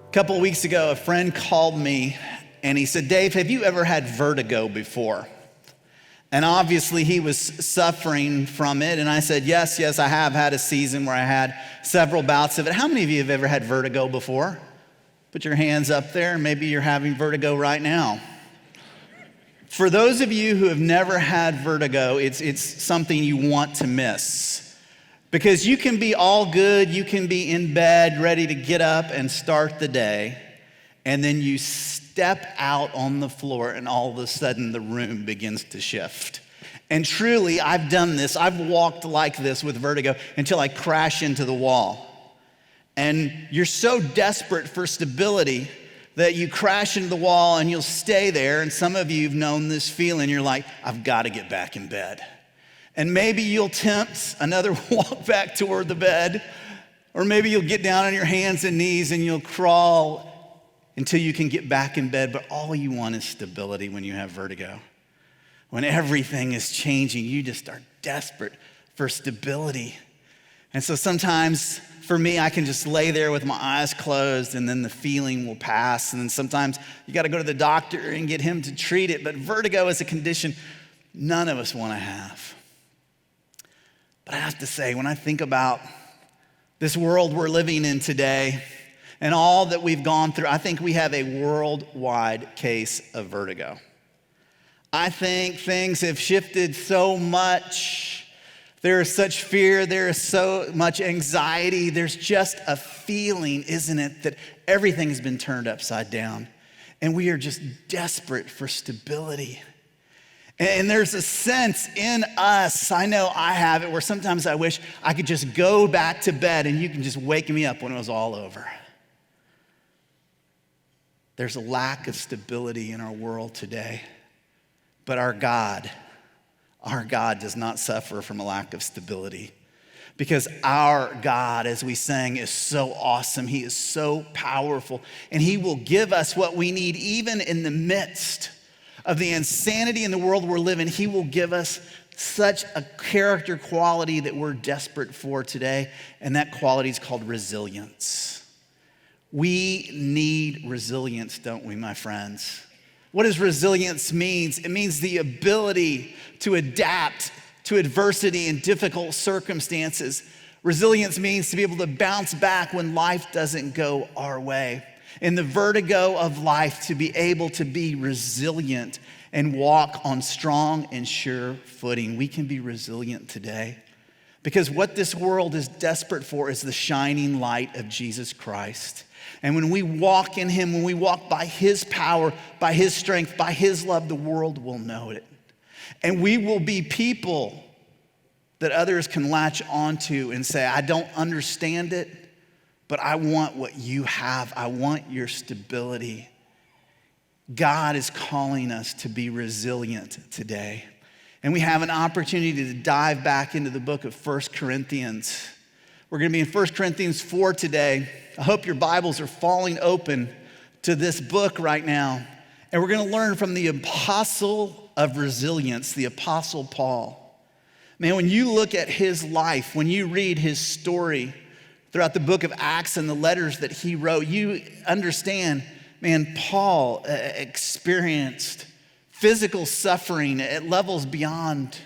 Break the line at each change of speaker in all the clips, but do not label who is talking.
A couple of weeks ago, a friend called me and he said, "Dave, have you ever had vertigo before?" And obviously he was suffering from it. And I said, yes, I have had a season where I had several bouts of it. How many of you have ever had vertigo before? Put your hands up there. Maybe you're having vertigo right now. For those of you who have never had vertigo, it's something you want to miss. Because you can be all good, you can be in bed, ready to get up and start the day, and then you step out on the floor and all of a sudden the room begins to shift. And truly, I've done this. I've walked like this with vertigo until I crash into the wall. And you're so desperate for stability that you crash into the wall and you'll stay there. And some of you have known this feeling. You're like, I've got to get back in bed. And maybe you'll attempt another walk back toward the bed, or maybe you'll get down on your hands and knees and you'll crawl until you can get back in bed. But all you want is stability when you have vertigo. When everything is changing, you just are desperate for stability. And so sometimes for me, I can just lay there with my eyes closed and then the feeling will pass. And then sometimes you got to go to the doctor and get him to treat it. But vertigo is a condition none of us want to have. But I have to say, when I think about this world we're living in today and all that we've gone through, I think we have a worldwide case of vertigo. I think things have shifted so much. There is such fear. There is so much anxiety. There's just a feeling, isn't it, that everything has been turned upside down. And we are just desperate for stability. And there's a sense in us, I know I have it, where sometimes I wish I could just go back to bed and you can just wake me up when it was all over. There's a lack of stability in our world today. But our God does not suffer from a lack of stability. Because our God, as we sang, is so awesome. He is so powerful. And He will give us what we need even in the midst of the insanity in the world we're living. He will give us such a character quality that we're desperate for today, and that quality is called resilience. We need resilience, don't we, my friends? What does resilience mean? It means the ability to adapt to adversity and difficult circumstances. Resilience means to be able to bounce back when life doesn't go our way. In the vertigo of life, to be able to be resilient and walk on strong and sure footing. We can be resilient today because what this world is desperate for is the shining light of Jesus Christ. And when we walk in Him, when we walk by His power, by His strength, by His love, the world will know it. And we will be people that others can latch onto and say, I don't understand it, but I want what you have. I want your stability. God is calling us to be resilient today. And we have an opportunity to dive back into the book of 1 Corinthians. We're going to be in 1 Corinthians 4 today. I hope your Bibles are falling open to this book right now. And we're going to learn from the apostle of resilience, the Apostle Paul. Man, when you look at his life, when you read his story throughout the book of Acts and the letters that he wrote, you understand, man, Paul experienced physical suffering at levels beyond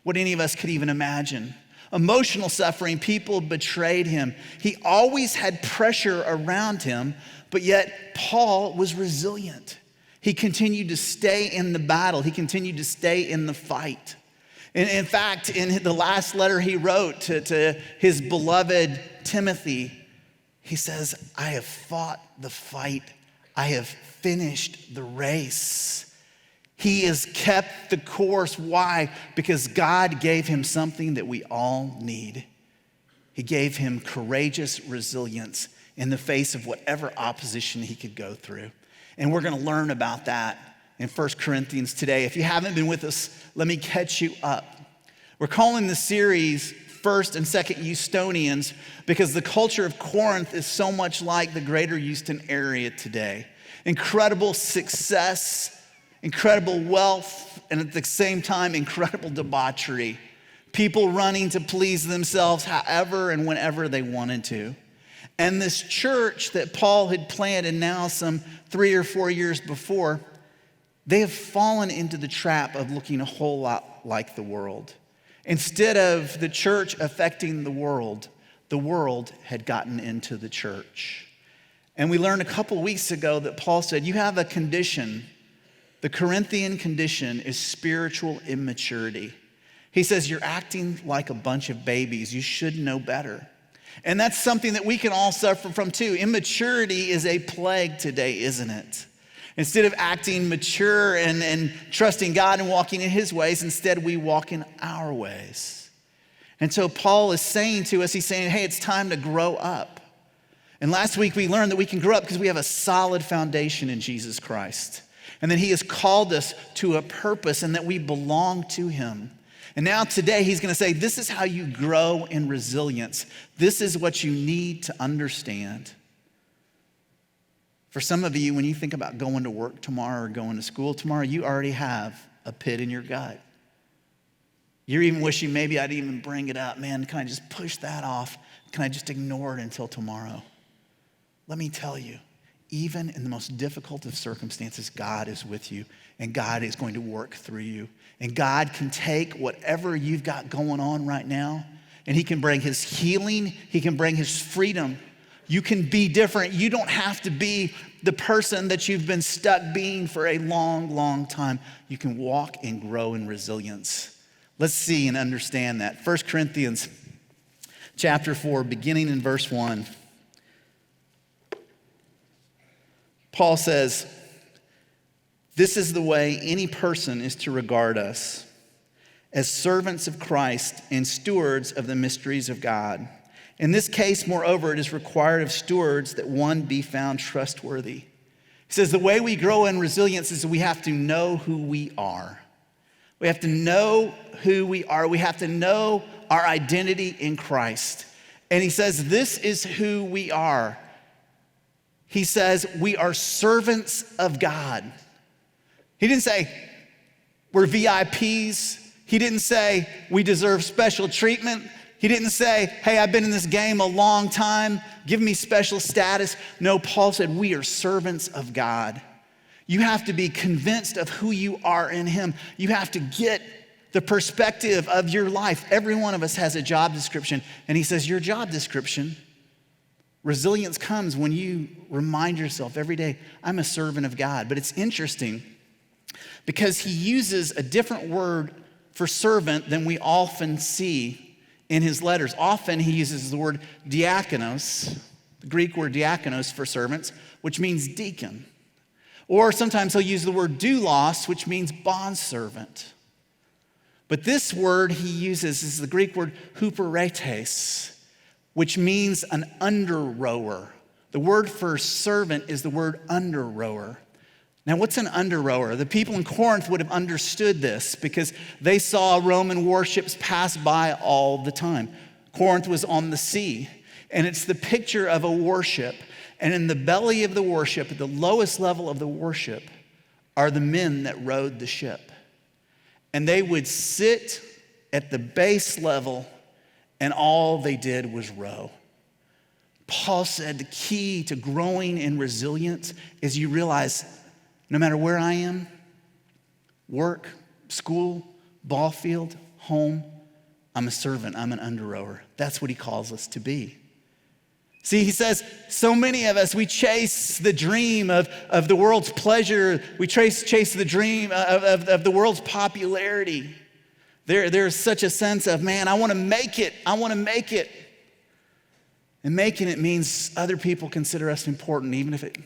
what any of us could even imagine. Emotional suffering, people betrayed him. He always had pressure around him, but yet Paul was resilient. He continued to stay in the battle. He continued to stay in the fight. In fact, in the last letter he wrote to his beloved Timothy, he says, I have fought the fight. I have finished the race. He has kept the course. Why? Because God gave him something that we all need. He gave him courageous resilience in the face of whatever opposition he could go through. And we're going to learn about that in 1 Corinthians today. If you haven't been with us, let me catch you up. We're calling the series First and Second Houstonians because the culture of Corinth is so much like the greater Houston area today. Incredible success, incredible wealth, and at the same time, incredible debauchery. People running to please themselves however and whenever they wanted to. And this church that Paul had planted now some 3 or 4 years before, they have fallen into the trap of looking a whole lot like the world. Instead of the church affecting the world had gotten into the church. And we learned a couple weeks ago that Paul said, you have a condition. The Corinthian condition is spiritual immaturity. He says, you're acting like a bunch of babies. You should know better. And that's something that we can all suffer from too. Immaturity is a plague today, isn't it? Instead of acting mature and trusting God and walking in his ways, instead we walk in our ways. And so Paul is saying to us, he's saying, hey, it's time to grow up. And last week we learned that we can grow up because we have a solid foundation in Jesus Christ. And that he has called us to a purpose and that we belong to him. And now today he's going to say, this is how you grow in resilience. This is what you need to understand. For some of you, when you think about going to work tomorrow or going to school tomorrow, you already have a pit in your gut. You're even wishing maybe I'd even bring it up. Man, can I just push that off? Can I just ignore it until tomorrow? Let me tell you, even in the most difficult of circumstances, God is with you and God is going to work through you. And God can take whatever you've got going on right now and he can bring his healing, he can bring his freedom. You can be different. You don't have to be the person that you've been stuck being for a long, long time. You can walk and grow in resilience. Let's see and understand that. 1 Corinthians chapter 4, beginning in verse 1. Paul says, this is the way any person is to regard us, as servants of Christ and stewards of the mysteries of God. In this case, moreover, it is required of stewards that one be found trustworthy. He says the way we grow in resilience is we have to know who we are. We have to know who we are. We have to know our identity in Christ. And he says this is who we are. He says we are servants of God. He didn't say we're VIPs. He didn't say we deserve special treatment. He didn't say, hey, I've been in this game a long time. Give me special status. No, Paul said we are servants of God. You have to be convinced of who you are in him. You have to get the perspective of your life. Every one of us has a job description. And he says your job description, resilience comes when you remind yourself every day, I'm a servant of God. But it's interesting because he uses a different word for servant than we often see in his letters. Often he uses the word diakonos, the Greek word diakonos for servants, which means deacon. Or sometimes he'll use the word doulos, which means bondservant. But this word he uses is the Greek word huperetes, which means an under-rower. The word for servant is the word under-rower. Now, what's an under-rower? The people in Corinth would have understood this because they saw Roman warships pass by all the time. Corinth was on the sea, and it's the picture of a warship. And in the belly of the warship, at the lowest level of the warship, are the men that rowed the ship. And they would sit at the base level, and all they did was row. Paul said the key to growing in resilience is you realize no matter where I am, work, school, ball field, home, I'm a servant, I'm an under-rower. That's what he calls us to be. See, he says, so many of us, we chase the dream of the world's pleasure. We chase the dream of the world's popularity. There's such a sense of, man, I want to make it. I want to make it. And making it means other people consider us important, even if it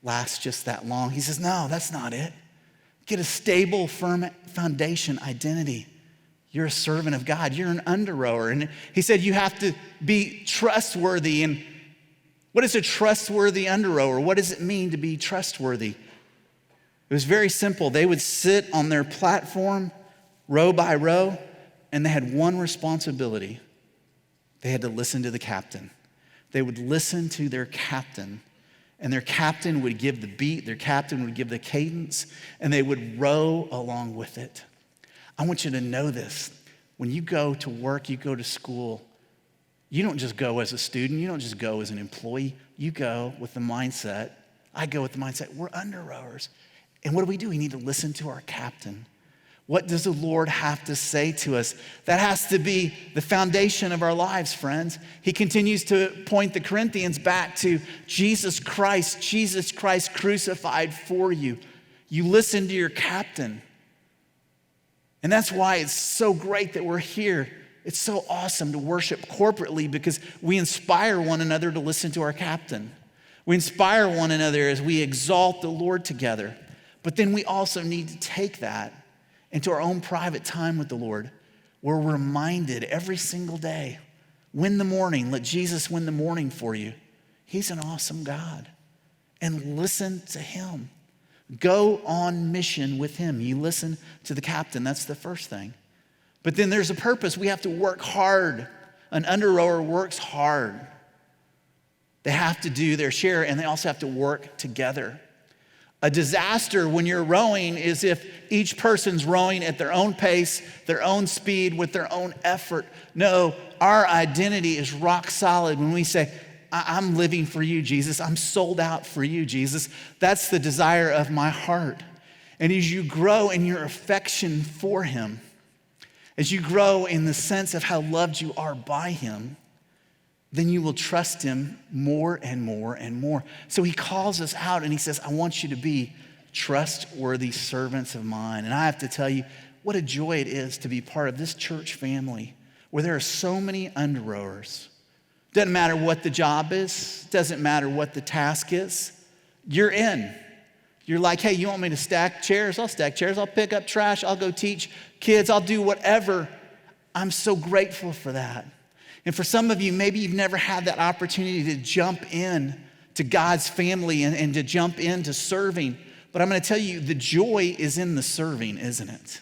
lasts just that long. He says, no, that's not it. Get a stable, firm foundation identity. You're a servant of God. You're an under-rower. And he said you have to be trustworthy. And what is a trustworthy under-rower? What does it mean to be trustworthy? It was very simple. They would sit on their platform, row by row, and they had one responsibility. They had to listen to the captain. They would listen to their captain. And their captain would give the beat, their captain would give the cadence, and they would row along with it. I want you to know this. When you go to work, you go to school, You don't just go as a student. You don't just go as an employee. You go with the mindset. I go with the mindset, we're under rowers. And what do? We need to listen to our captain. What does the Lord have to say to us? That has to be the foundation of our lives, friends. He continues to point the Corinthians back to Jesus Christ crucified for you. You listen to your captain. And that's why it's so great that we're here. It's so awesome to worship corporately because we inspire one another to listen to our captain. We inspire one another as we exalt the Lord together. But then we also need to take that into our own private time with the Lord, where we're reminded every single day, win the morning, let Jesus win the morning for you. He's an awesome God. And listen to him. Go on mission with him. You listen to the captain. That's the first thing. But then there's a purpose. We have to work hard. An under rower works hard. They have to do their share, and they also have to work together. A disaster when you're rowing is if each person's rowing at their own pace, their own speed, with their own effort. No, our identity is rock solid when we say, I'm living for you, Jesus. I'm sold out for you, Jesus. That's the desire of my heart. And as you grow in your affection for him, as you grow in the sense of how loved you are by him, then you will trust him more and more and more. So he calls us out and he says, I want you to be trustworthy servants of mine. And I have to tell you, what a joy it is to be part of this church family where there are so many under rowers. Doesn't matter what the job is, doesn't matter what the task is, you're in. You're like, hey, you want me to stack chairs? I'll stack chairs. I'll pick up trash. I'll go teach kids. I'll do whatever. I'm so grateful for that. And for some of you, maybe you've never had that opportunity to jump in to God's family and to jump into serving. But I'm going to tell you, the joy is in the serving, isn't it?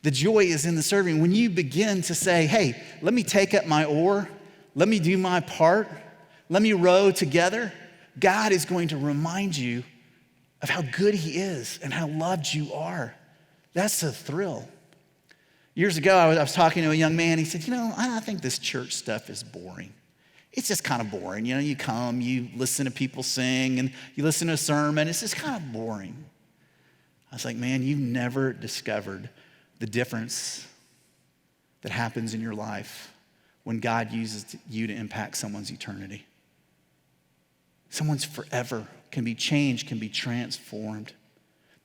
The joy is in the serving. When you begin to say, hey, let me take up my oar, let me do my part, let me row together, God is going to remind you of how good he is and how loved you are. That's a thrill. Years ago, I was talking to a young man. He said, I think this church stuff is boring. It's just kind of boring. You come, you listen to people sing, and you listen to a sermon. It's just kind of boring. I was like, man, you've never discovered the difference that happens in your life when God uses you to impact someone's eternity. Someone's forever can be changed, can be transformed.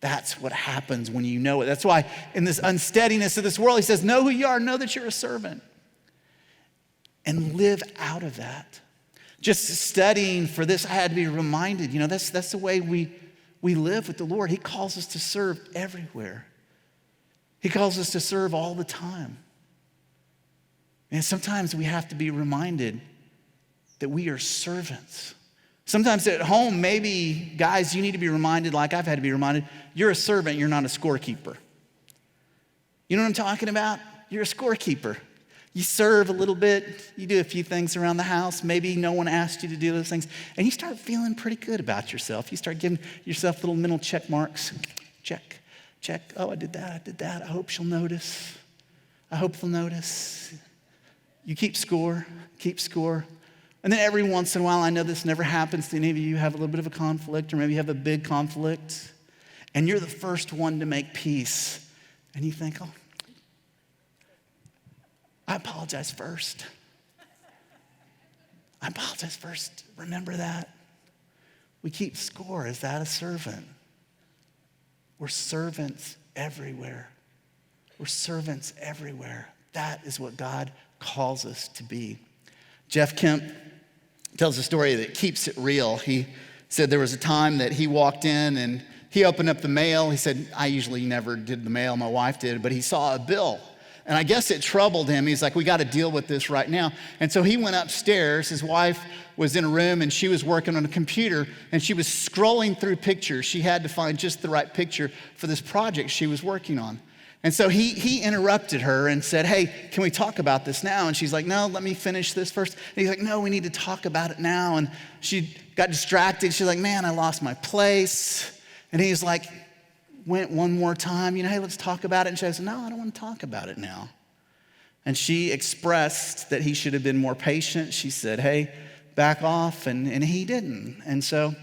That's what happens when you know it. That's why in this unsteadiness of this world, he says, know who you are, know that you're a servant. And live out of that. Just studying for this, I had to be reminded, that's the way we live with the Lord. He calls us to serve everywhere. He calls us to serve all the time. And sometimes we have to be reminded that we are servants. Sometimes at home, maybe, guys, you need to be reminded, like I've had to be reminded, you're a servant, you're not a scorekeeper. You know what I'm talking about? You're a scorekeeper. You serve a little bit, you do a few things around the house, maybe no one asked you to do those things, and you start feeling pretty good about yourself. You start giving yourself little mental check marks. Check, check, oh, I did that. I hope she'll notice. I hope they'll notice. You keep score. And then every once in a while, I know this never happens to any of you, you have a little bit of a conflict, or maybe you have a big conflict, and you're the first one to make peace. And you think, oh, I apologize first. Remember that. We keep score. Is that a servant? We're servants everywhere. That is what God calls us to be. Jeff Kemp tells a story that keeps it real. He said there was a time that he walked in and he opened up the mail. He said, I usually never did the mail, my wife did, but he saw a bill. And I guess it troubled him. He's like, we got to deal with this right now. And so he went upstairs. His wife was in a room and she was working on a computer and she was scrolling through pictures. She had to find just the right picture for this project she was working on. And so he interrupted her and said, hey, can we talk about this now? And she's like, no, let me finish this first. And he's like, no, we need to talk about it now. And she got distracted. She's like, man, I lost my place. And he's like, went one more time, hey, let's talk about it. And she says, no, I don't want to talk about it now. And she expressed that he should have been more patient. She said, hey, back off, and he didn't. And so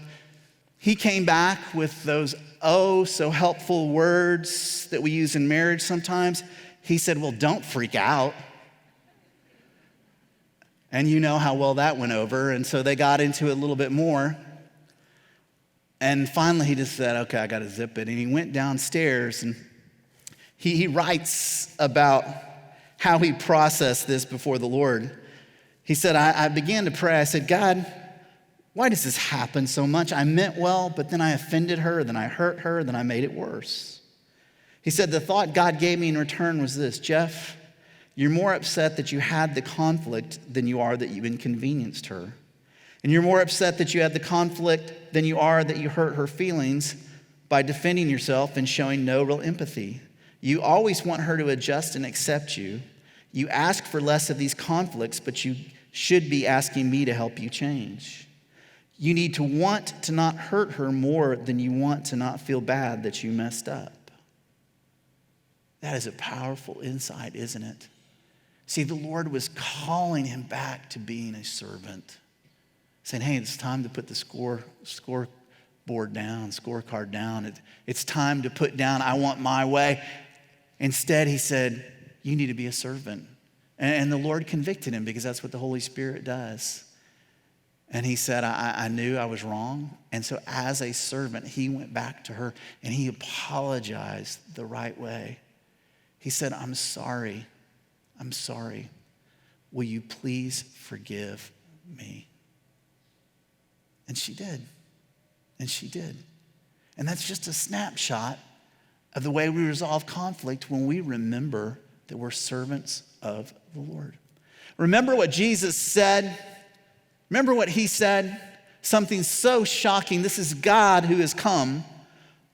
he came back with those oh so helpful words that we use in marriage sometimes. He said, well, don't freak out. And you know how well that went over. And so they got into it a little bit more. And finally he just said, okay, I got to zip it. And he went downstairs, and he writes about how he processed this before the Lord. He said, I began to pray. I said, God, why does this happen so much? I meant well, but then I offended her, then I hurt her, then I made it worse. He said, the thought God gave me in return was this: Jeff, you're more upset that you had the conflict than you are that you inconvenienced her. And you're more upset that you had the conflict than you are that you hurt her feelings by defending yourself and showing no real empathy. You always want her to adjust and accept you. You ask for less of these conflicts, but you should be asking me to help you change. You need to want to not hurt her more than you want to not feel bad that you messed up. That is a powerful insight, isn't it? See, the Lord was calling him back to being a servant, saying, hey, it's time to put the scoreboard down, scorecard down. It's time to put down, I want my way. Instead, he said, you need to be a servant. And the Lord convicted him, because that's what the Holy Spirit does. And he said, I knew I was wrong. And so as a servant, he went back to her and he apologized the right way. He said, I'm sorry. I'm sorry. Will you please forgive me? And she did. And she did. And that's just a snapshot of the way we resolve conflict when we remember that we're servants of the Lord. Remember what Jesus said? Remember what he said? Something so shocking. This is God who has come,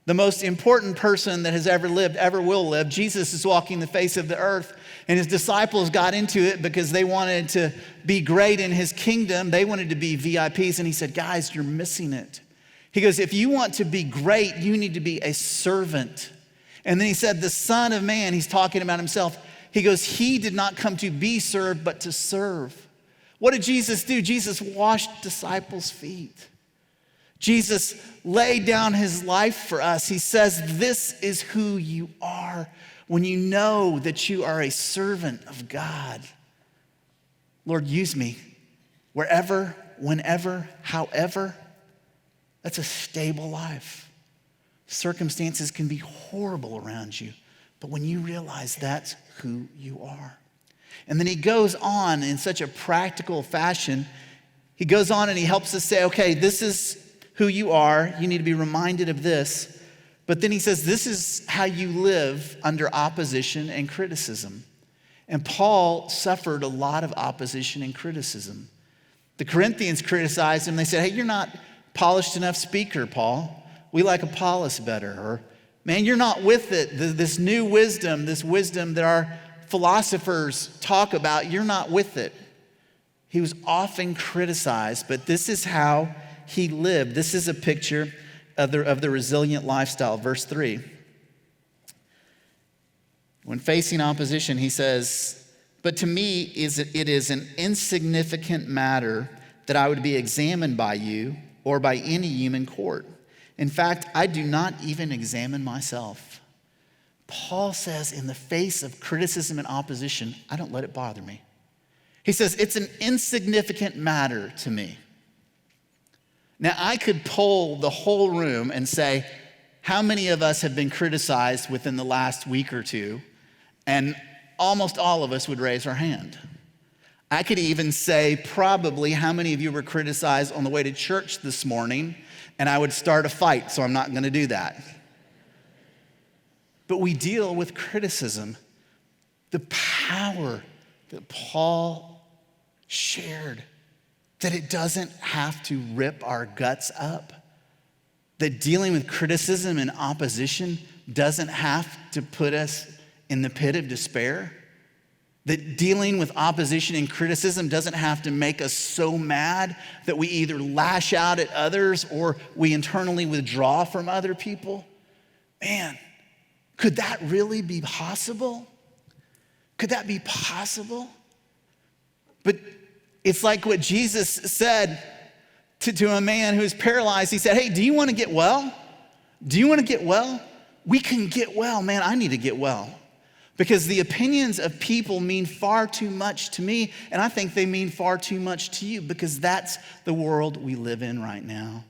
the most important person that has ever lived, ever will live. Jesus is walking the face of the earth, and his disciples got into it because they wanted to be great in his kingdom. They wanted to be VIPs, and he said, guys, you're missing it. He goes, if you want to be great, you need to be a servant. And then he said, the Son of Man, he's talking about himself. He goes, he did not come to be served, but to serve. What did Jesus do? Jesus washed disciples' feet. Jesus laid down his life for us. He says, this is who you are when you know that you are a servant of God. Lord, use me wherever, whenever, however. That's a stable life. Circumstances can be horrible around you, but when you realize that's who you are. And then he goes on in such a practical fashion. He goes on and he helps us say, okay, this is who you are. You need to be reminded of this. But then he says, this is how you live under opposition and criticism. And Paul suffered a lot of opposition and criticism. The Corinthians criticized him. They said, hey, you're not polished enough speaker, Paul. We like Apollos better. Or, man, you're not with it. This new wisdom, this wisdom that our philosophers talk about, you're not with it. He was often criticized, but this is how he lived. This is a picture of the resilient lifestyle. Verse 3. When facing opposition, he says, but to me it is an insignificant matter that I would be examined by you or by any human court. In fact, I do not even examine myself. Paul says, in the face of criticism and opposition, I don't let it bother me. He says, it's an insignificant matter to me. Now, I could poll the whole room and say, how many of us have been criticized within the last week or two? And almost all of us would raise our hand. I could even say probably how many of you were criticized on the way to church this morning, and I would start a fight, so I'm not going to do that. But we deal with criticism. The power that Paul shared, that it doesn't have to rip our guts up, that dealing with criticism and opposition doesn't have to put us in the pit of despair, that dealing with opposition and criticism doesn't have to make us so mad that we either lash out at others or we internally withdraw from other people. Man, could that really be possible? Could that be possible? But it's like what Jesus said to a man who was paralyzed. He said, hey, do you want to get well? Do you want to get well? We can get well. Man, I need to get well. Because the opinions of people mean far too much to me, and I think they mean far too much to you, because that's the world we live in right now.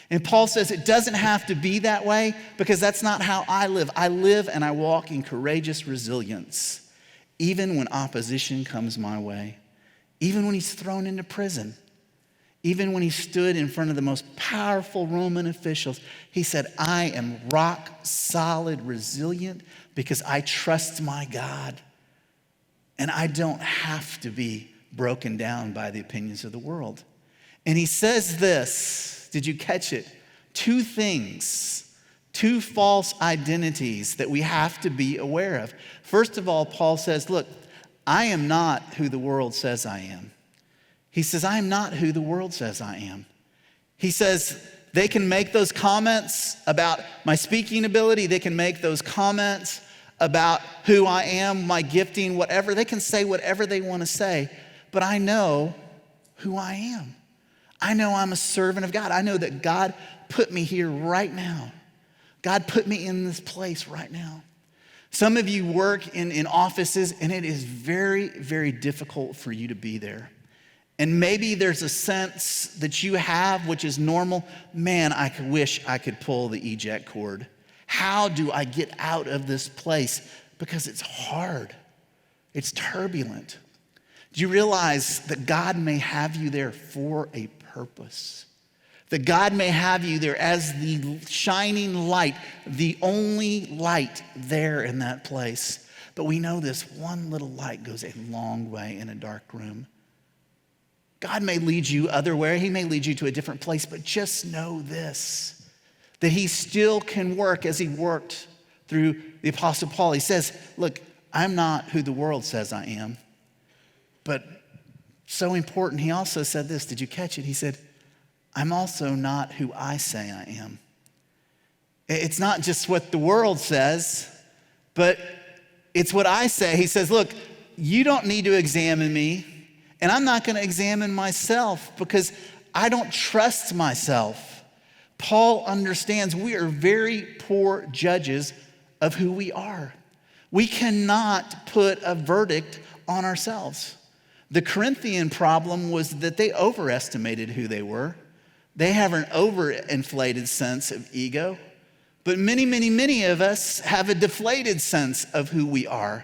And Paul says it doesn't have to be that way, because that's not how I live. I live and I walk in courageous resilience, even when opposition comes my way, even when he's thrown into prison. Even when he stood in front of the most powerful Roman officials, he said, I am rock solid resilient because I trust my God. And I don't have to be broken down by the opinions of the world. And he says this, did you catch it? Two things, two false identities that we have to be aware of. First of all, Paul says, look, I am not who the world says I am. He says, I am not who the world says I am. He says, they can make those comments about my speaking ability. They can make those comments about who I am, my gifting, whatever. They can say whatever they want to say, but I know who I am. I know I'm a servant of God. I know that God put me here right now. God put me in this place right now. Some of you work in offices, and it is very, very difficult for you to be there. And maybe there's a sense that you have, which is normal. Man, I wish I could pull the eject cord. How do I get out of this place? Because it's hard. It's turbulent. Do you realize that God may have you there for a purpose? That God may have you there as the shining light, the only light there in that place. But we know this one little light goes a long way in a dark room. God may lead you otherwhere. He may lead you to a different place, but just know this, that he still can work as he worked through the Apostle Paul. He says, look, I'm not who the world says I am. But so important, he also said this. Did you catch it? He said, I'm also not who I say I am. It's not just what the world says, but it's what I say. He says, look, you don't need to examine me. And I'm not going to examine myself because I don't trust myself. Paul understands we are very poor judges of who we are. We cannot put a verdict on ourselves. The Corinthian problem was that they overestimated who they were. They have an overinflated sense of ego. But many, many, many of us have a deflated sense of who we are.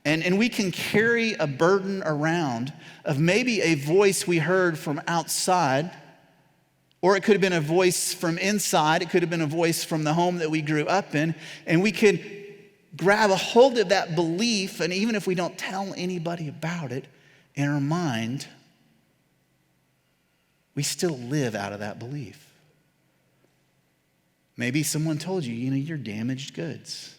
And we can carry a burden around of maybe a voice we heard from outside, or it could have been a voice from inside. It could have been a voice from the home that we grew up in. And we could grab a hold of that belief, and even if we don't tell anybody about it, in our mind, we still live out of that belief. Maybe someone told you, you're damaged goods.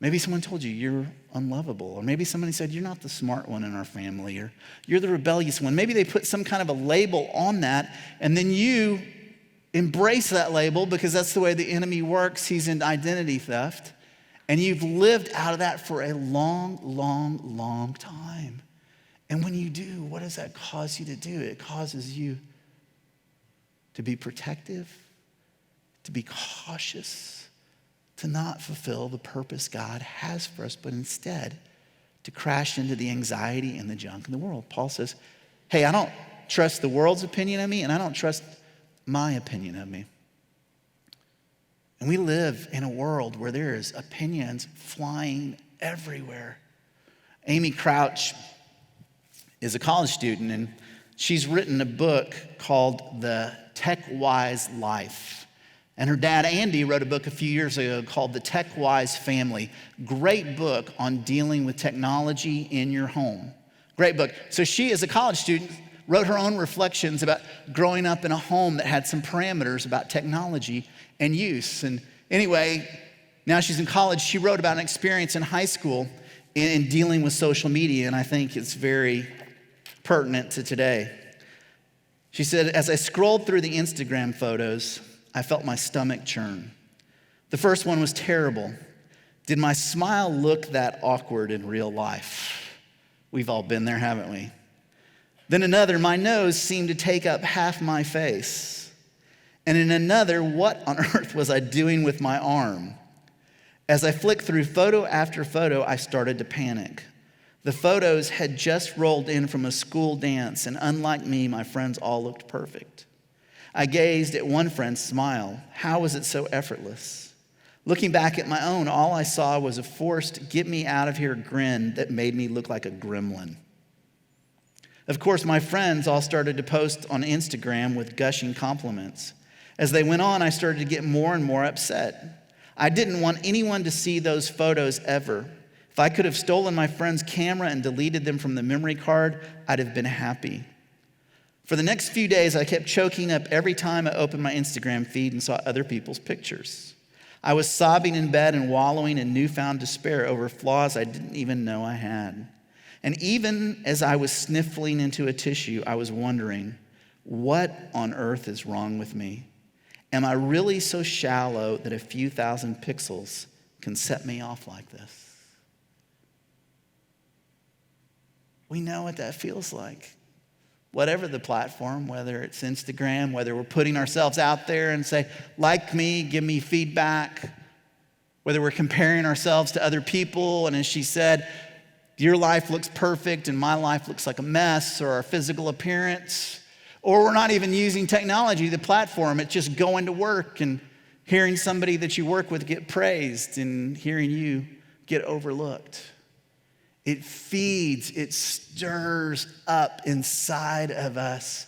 Maybe someone told you you're unlovable. Or maybe somebody said you're not the smart one in our family, or you're the rebellious one. Maybe they put some kind of a label on that, and then you embrace that label because that's the way the enemy works. He's in identity theft. And you've lived out of that for a long, long, long time. And when you do, what does that cause you to do? It causes you to be protective, to be cautious, to not fulfill the purpose God has for us, but instead to crash into the anxiety and the junk in the world. Paul says, hey, I don't trust the world's opinion of me, and I don't trust my opinion of me. And we live in a world where there is opinions flying everywhere. Amy Crouch is a college student, and she's written a book called The Tech-Wise Life. And her dad, Andy, wrote a book a few years ago called The Tech-Wise Family. Great book on dealing with technology in your home. Great book. So she, as a college student, wrote her own reflections about growing up in a home that had some parameters about technology and use. And anyway, now she's in college. She wrote about an experience in high school in dealing with social media, and I think it's very pertinent to today. She said, as I scrolled through the Instagram photos, I felt my stomach churn. The first one was terrible. Did my smile look that awkward in real life? We've all been there, haven't we? Then another, my nose seemed to take up half my face. And in another, what on earth was I doing with my arm? As I flicked through photo after photo, I started to panic. The photos had just rolled in from a school dance, and unlike me, my friends all looked perfect. I gazed at one friend's smile. How was it so effortless? Looking back at my own, all I saw was a forced get me out of here grin that made me look like a gremlin. Of course, my friends all started to post on Instagram with gushing compliments. As they went on, I started to get more and more upset. I didn't want anyone to see those photos ever. If I could have stolen my friend's camera and deleted them from the memory card, I'd have been happy. For the next few days, I kept choking up every time I opened my Instagram feed and saw other people's pictures. I was sobbing in bed and wallowing in newfound despair over flaws I didn't even know I had. And even as I was sniffling into a tissue, I was wondering, what on earth is wrong with me? Am I really so shallow that a few thousand pixels can set me off like this? We know what that feels like. Whatever the platform, whether it's Instagram, whether we're putting ourselves out there and say, like me, give me feedback, whether we're comparing ourselves to other people, and as she said, your life looks perfect and my life looks like a mess, or our physical appearance, or we're not even using technology, the platform, it's just going to work and hearing somebody that you work with get praised and hearing you get overlooked. It feeds, it stirs up inside of us,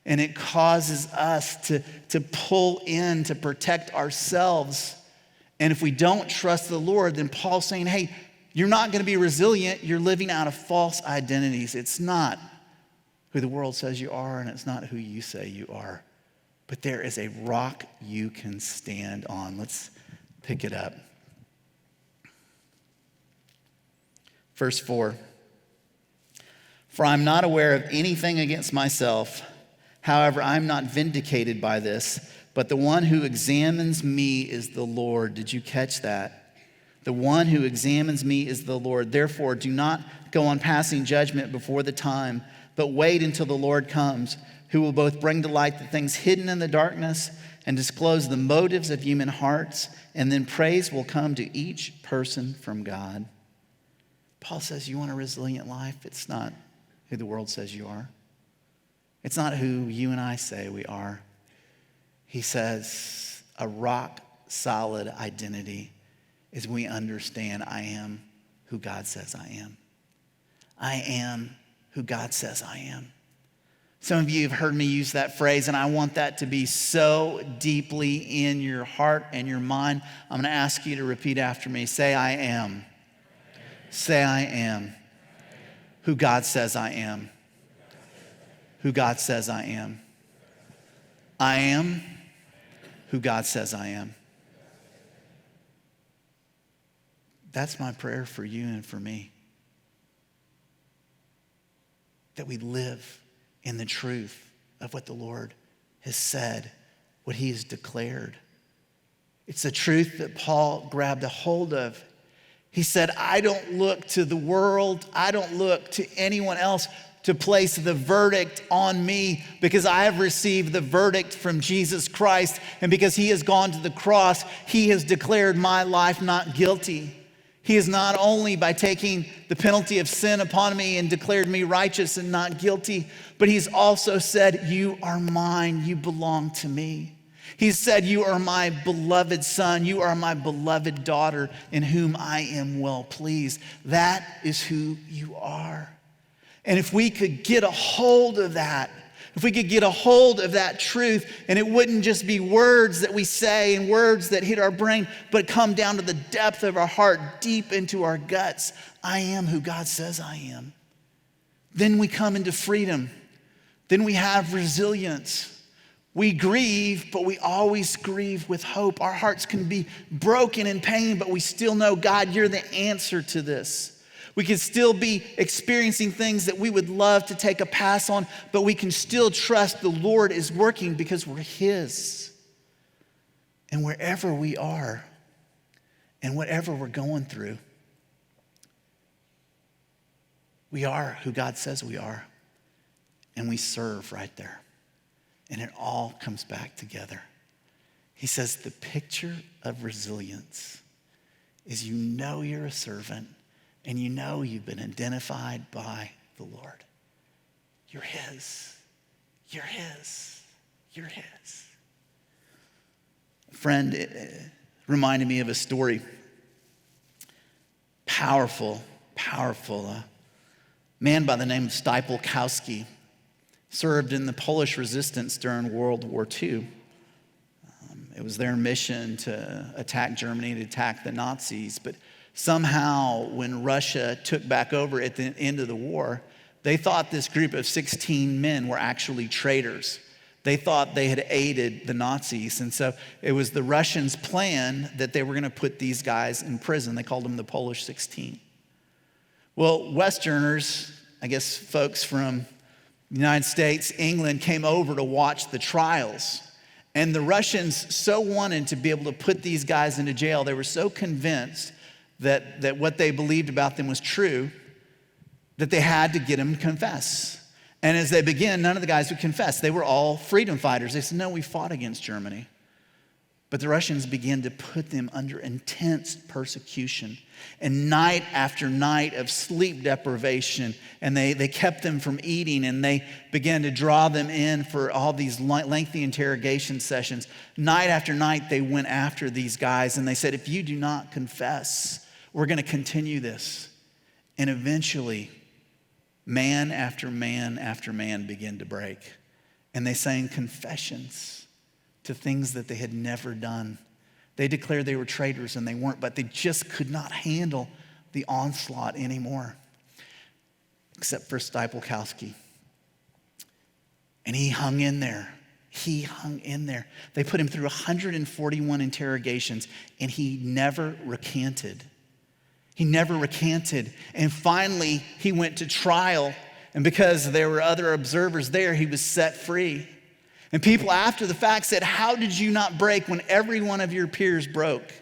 and it causes us to pull in to protect ourselves. And if we don't trust the Lord, then Paul's saying, hey, you're not going to be resilient. You're living out of false identities. It's not who the world says you are, and it's not who you say you are. But there is a rock you can stand on. Let's pick it up. Verse 4, for I'm not aware of anything against myself. However, I'm not vindicated by this, but the one who examines me is the Lord. Did you catch that? The one who examines me is the Lord. Therefore, do not go on passing judgment before the time, but wait until the Lord comes, who will both bring to light the things hidden in the darkness and disclose the motives of human hearts, and then praise will come to each person from God. Paul says, you want a resilient life? It's not who the world says you are. It's not who you and I say we are. He says a rock solid identity is we understand I am who God says I am. I am who God says I am. Some of you have heard me use that phrase, and I want that to be so deeply in your heart and your mind. I'm going to ask you to repeat after me. Say, I am. Say, I am who God says I am. Who God says I am. I am who God says I am. That's my prayer for you and for me. That we live in the truth of what the Lord has said, what he has declared. It's the truth that Paul grabbed a hold of. He said, I don't look to the world. I don't look to anyone else to place the verdict on me, because I have received the verdict from Jesus Christ. And because he has gone to the cross, he has declared my life not guilty. He has not only by taking the penalty of sin upon me and declared me righteous and not guilty, but he's also said, you are mine, you belong to me. He said, you are my beloved son, you are my beloved daughter in whom I am well pleased. That is who you are. And if we could get a hold of that, if we could get a hold of that truth, and it wouldn't just be words that we say and words that hit our brain, but come down to the depth of our heart, deep into our guts, I am who God says I am. Then we come into freedom. Then we have resilience. We grieve, but we always grieve with hope. Our hearts can be broken in pain, but we still know, God, you're the answer to this. We can still be experiencing things that we would love to take a pass on, but we can still trust the Lord is working because we're his. And wherever we are, And whatever we're going through, we are who God says we are, and we serve right there. And it all comes back together. He says the picture of resilience is you know you're a servant and you know you've been identified by the Lord. You're his. You're his. You're his. A friend, it reminded me of a story. Powerful. Man by the name of Stipelkowski served in the Polish resistance during World War II. It was their mission to attack Germany, to attack the Nazis. But somehow when Russia took back over at the end of the war, they thought this group of 16 men were actually traitors. They thought they had aided the Nazis. And so it was the Russians' plan that they were going to put these guys in prison. They called them the Polish 16. Well, Westerners, I guess folks from the United States, England, came over to watch the trials. And the Russians so wanted to be able to put these guys into jail. They were so convinced that what they believed about them was true that they had to get them to confess. And as they began, none of the guys would confess. They were all freedom fighters. They said, no, we fought against Germany. But the Russians began to put them under intense persecution and night after night of sleep deprivation. And they kept them from eating, and they began to draw them in for all these lengthy interrogation sessions. Night after night, they went after these guys, and they said, if you do not confess, we're going to continue this. And eventually, man after man after man began to break. And they sang confessions to things that they had never done. They declared they were traitors, and they weren't, but they just could not handle the onslaught anymore, except for Stipelkowski. And he hung in there. He hung in there. They put him through 141 interrogations, and he never recanted. He never recanted. And finally, he went to trial, and because there were other observers there, he was set free. And people after the fact said, how did you not break when every one of your peers broke?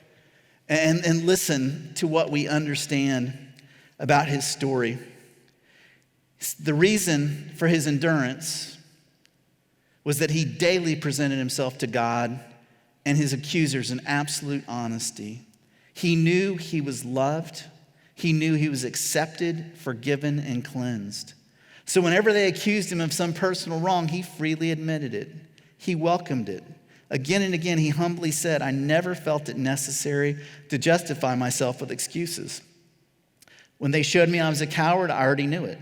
And listen to what we understand about his story. The reason for his endurance was that he daily presented himself to God and his accusers in absolute honesty. He knew he was loved. He knew he was accepted, forgiven, and cleansed. So whenever they accused him of some personal wrong, he freely admitted it. He welcomed it. Again and again, he humbly said, I never felt it necessary to justify myself with excuses. When they showed me I was a coward, I already knew it.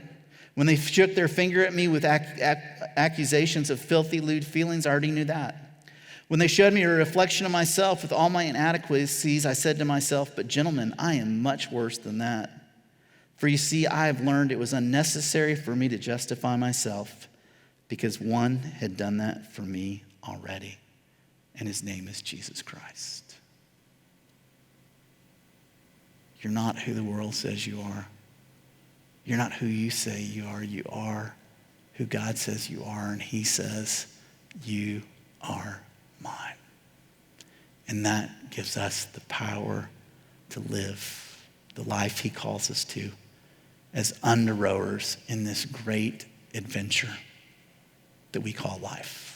When they shook their finger at me with accusations of filthy, lewd feelings, I already knew that. When they showed me a reflection of myself with all my inadequacies, I said to myself, but gentlemen, I am much worse than that. For you see, I have learned it was unnecessary for me to justify myself because one had done that for me already, and his name is Jesus Christ. You're not who the world says you are. You're not who you say you are. You are who God says you are, and he says, you are mine. And that gives us the power to live the life he calls us to as under-rowers in this great adventure that we call life.